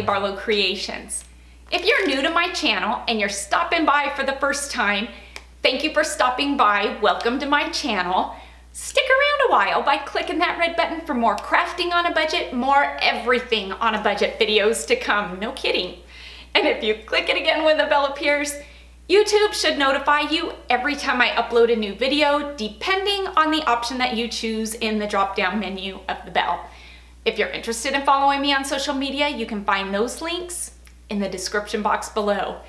Barlow Creations. If you're new to my channel and you're stopping by for the first time, thank you for stopping by. Welcome to my channel. Stick around a while by clicking that red button for more crafting on a budget, more everything on a budget videos to come. No kidding. And if you click it again when the bell appears, YouTube should notify you every time I upload a new video, depending on the option that you choose in the drop-down menu of the bell. If you're interested in following me on social media, you can find those links in the description box below.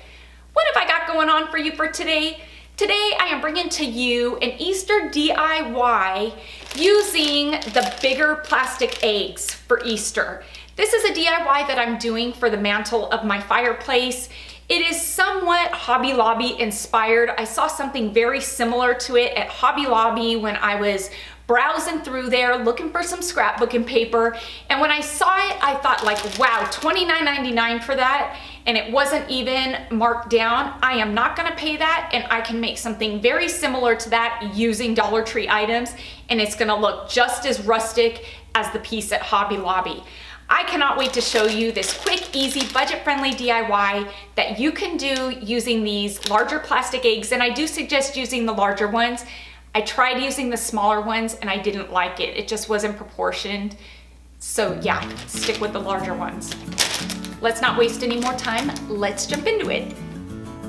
What have I got going on for you for today? Today I am bringing to you an Easter DIY using the bigger plastic eggs for Easter. This is a DIY that I'm doing for the mantle of my fireplace. It is somewhat Hobby Lobby inspired. I saw something very similar to it at Hobby Lobby when I was browsing through there looking for some scrapbooking paper, and when I saw it I thought like, wow, $29.99 for that, and it wasn't even marked down. I am not gonna pay that, and I can make something very similar to that using Dollar Tree items, and it's gonna look just as rustic as the piece at Hobby Lobby. I cannot wait to show you this quick, easy, budget-friendly DIY that you can do using these larger plastic eggs, and I do suggest using the larger ones. I tried using the smaller ones and I didn't like it. It just wasn't proportioned. So yeah, stick with the larger ones. Let's not waste any more time. Let's jump into it.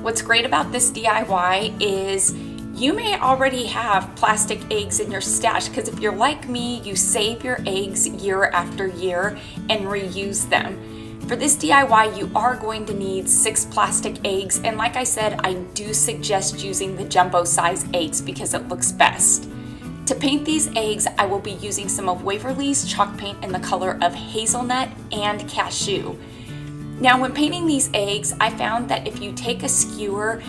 What's great about this DIY is you may already have plastic eggs in your stash, because if you're like me, you save your eggs year after year and reuse them. For this DIY, you are going to need 6 plastic eggs, and like I said, I do suggest using the jumbo size eggs because it looks best. To paint these eggs, I will be using some of Waverly's chalk paint in the color of hazelnut and cashew. Now, when painting these eggs, I found that if you take a skewer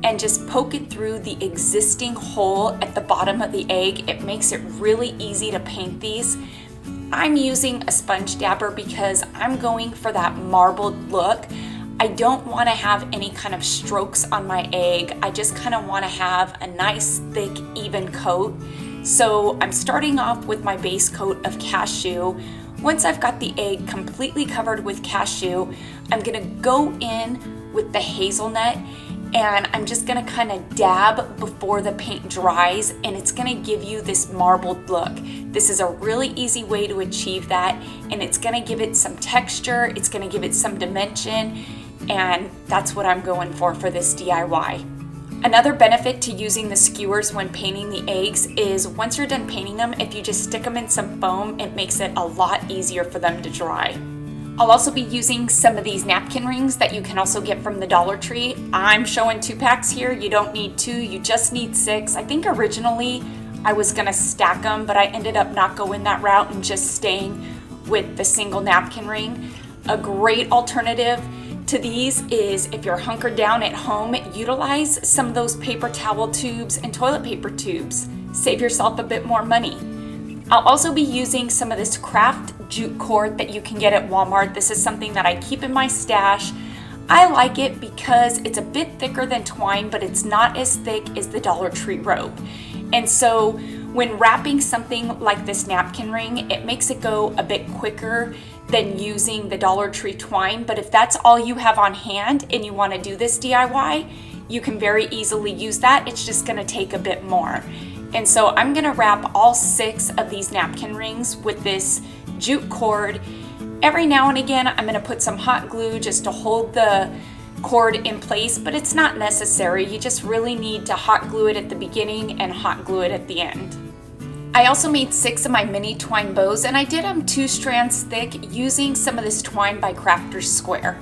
and just poke it through the existing hole at the bottom of the egg, it makes it really easy to paint these. I'm using a sponge dabber because I'm going for that marbled look. I don't want to have any kind of strokes on my egg. I just kind of want to have a nice, thick, even coat. So I'm starting off with my base coat of cashew. Once I've got the egg completely covered with cashew, I'm going to go in with the hazelnut, and I'm just gonna kind of dab before the paint dries, and it's gonna give you this marbled look. This is a really easy way to achieve that, and it's gonna give it some texture, it's gonna give it some dimension, and that's what I'm going for this DIY. Another benefit to using the skewers when painting the eggs is once you're done painting them, if you just stick them in some foam, it makes it a lot easier for them to dry. I'll also be using some of these napkin rings that you can also get from the Dollar Tree. I'm showing 2 packs here. You don't need 2, you just need 6. I think originally I was gonna stack them, but I ended up not going that route and just staying with the single napkin ring. A great alternative to these is if you're hunkered down at home, utilize some of those paper towel tubes and toilet paper tubes. Save yourself a bit more money. I'll also be using some of this craft jute cord that you can get at Walmart. This is something that I keep in my stash. I like it because it's a bit thicker than twine, but it's not as thick as the Dollar Tree rope. And so when wrapping something like this napkin ring, it makes it go a bit quicker than using the Dollar Tree twine. But if that's all you have on hand and you want to do this DIY, you can very easily use that. It's just going to take a bit more. And so I'm gonna wrap all 6 of these napkin rings with this jute cord. Every now and again, I'm gonna put some hot glue just to hold the cord in place, but it's not necessary. You just really need to hot glue it at the beginning and hot glue it at the end. I also made 6 of my mini twine bows, and I did them 2 strands thick using some of this twine by Crafter's Square.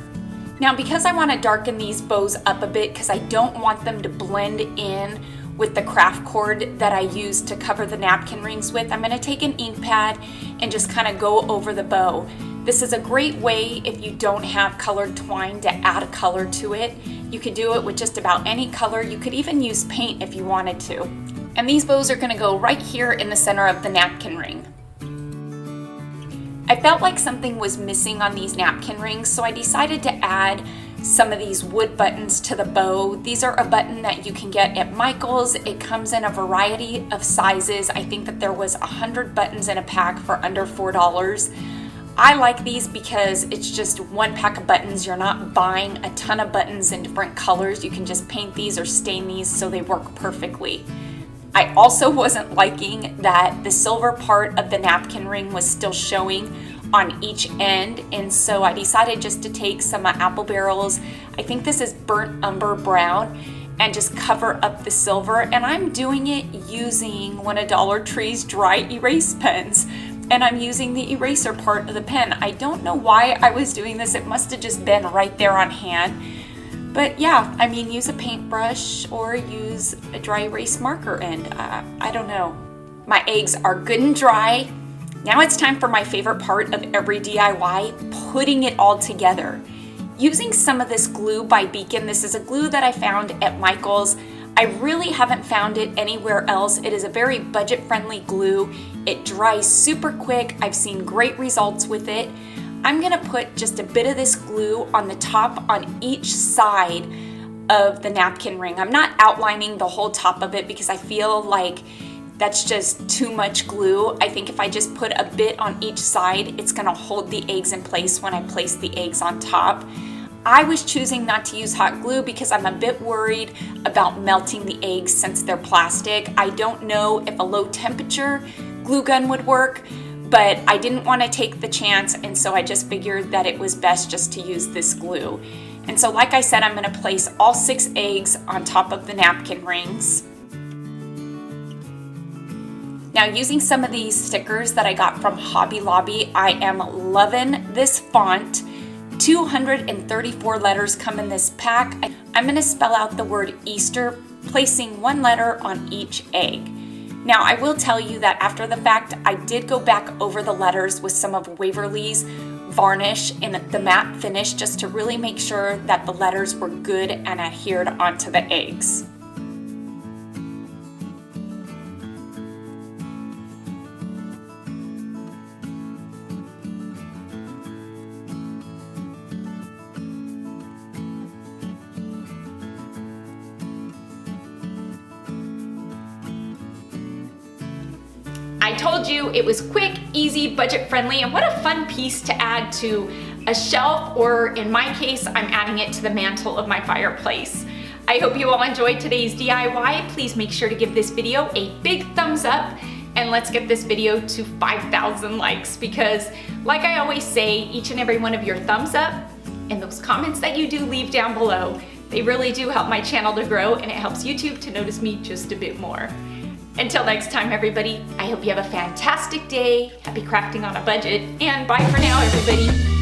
Now, because I wanna darken these bows up a bit because I don't want them to blend in with the craft cord that I use to cover the napkin rings with, I'm gonna take an ink pad and just kind of go over the bow. This is a great way if you don't have colored twine to add a color to it. You could do it with just about any color. You could even use paint if you wanted to. And these bows are gonna go right here in the center of the napkin ring. I felt like something was missing on these napkin rings, so I decided to add some of these wood buttons to the bow. These are a button that you can get at Michael's. It comes in a variety of sizes. I think that there was 100 buttons in a pack for under $4. I like these because it's just one pack of buttons. You're not buying a ton of buttons in different colors. You can just paint these or stain these so they work perfectly. I also wasn't liking that the silver part of the napkin ring was still showing on each end, and so I decided just to take some apple barrels. I think this is burnt umber brown, and just cover up the silver. And I'm doing it using one of Dollar Tree's dry erase pens, and I'm using the eraser part of the pen. I don't know why I was doing this. It must have just been right there on hand. But yeah, I mean, use a paintbrush or use a dry erase marker, and I don't know. My eggs are good and dry. Now it's time for my favorite part of every DIY, putting it all together. Using some of this glue by Beacon. This is a glue that I found at Michael's. I really haven't found it anywhere else. It is a very budget-friendly glue. It dries super quick. I've seen great results with it. I'm gonna put just a bit of this glue on the top on each side of the napkin ring. I'm not outlining the whole top of it because I feel like that's just too much glue. I think if I just put a bit on each side, it's gonna hold the eggs in place when I place the eggs on top. I was choosing not to use hot glue because I'm a bit worried about melting the eggs since they're plastic. I don't know if a low temperature glue gun would work, but I didn't want to take the chance, and so I just figured that it was best just to use this glue. And so like I said, I'm going to place all 6 eggs on top of the napkin rings. Now, using some of these stickers that I got from Hobby Lobby, I am loving this font. 234 letters come in this pack. I'm going to spell out the word Easter, placing 1 letter on each egg. Now, I will tell you that after the fact, I did go back over the letters with some of Waverly's varnish in the matte finish just to really make sure that the letters were good and adhered onto the eggs. I told you it was quick, easy, budget friendly, and what a fun piece to add to a shelf, or in my case, I'm adding it to the mantle of my fireplace. I hope you all enjoyed today's DIY. Please make sure to give this video a big thumbs up, and let's get this video to 5,000 likes, because like I always say, each and every one of your thumbs up and those comments that you do leave down below, they really do help my channel to grow, and it helps YouTube to notice me just a bit more. Until next time, everybody, I hope you have a fantastic day. Happy crafting on a budget, and bye for now, everybody.